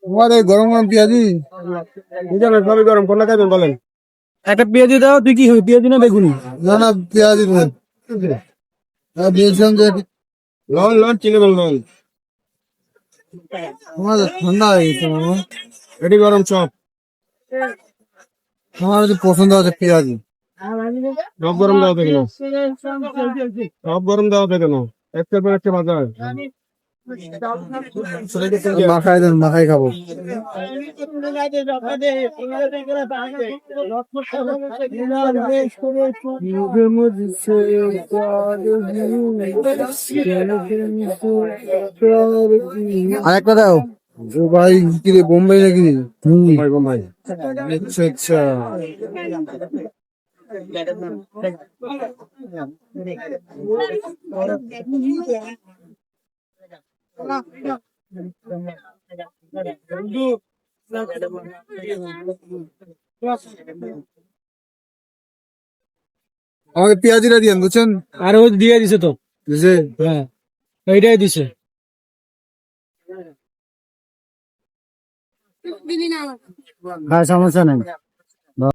তোমার এই গরম গরম পেঁয়াজি সবই গরম কোনটা খাবেন বলেন? একটা পেঁয়াজি দাও, তুই কি হবে, পেঁয়াজি না বেগুনি? না না পেঁয়াজি দেবেন। দিয়েছিলাম যে লন লন চিনি লন। তোমার ঠান্ডা হয়ে গেছে মামা। এটি গরম চপ। আমার যে পছন্দ আছে পেঁয়াজি। সব গরম দেওয়া থাকে না, সব গরম দেওয়া থাকে না, একটার পর একটা বাজার। মাখাই দেন, মাখাই খাবো। আরেকটা দাও ও ভাই, কি রে বোম্বাই নাকি? বোম্বাই বোম্বাই। আচ্ছা আচ্ছা। আমাকে পেঁয়াজিটা দিয়েন বুঝছেন? আর ও দিয়ে দিছে তো। বুঝছে? হ্যাঁ, এইটাই দিছে। হ্যাঁ সমস্যা নেই।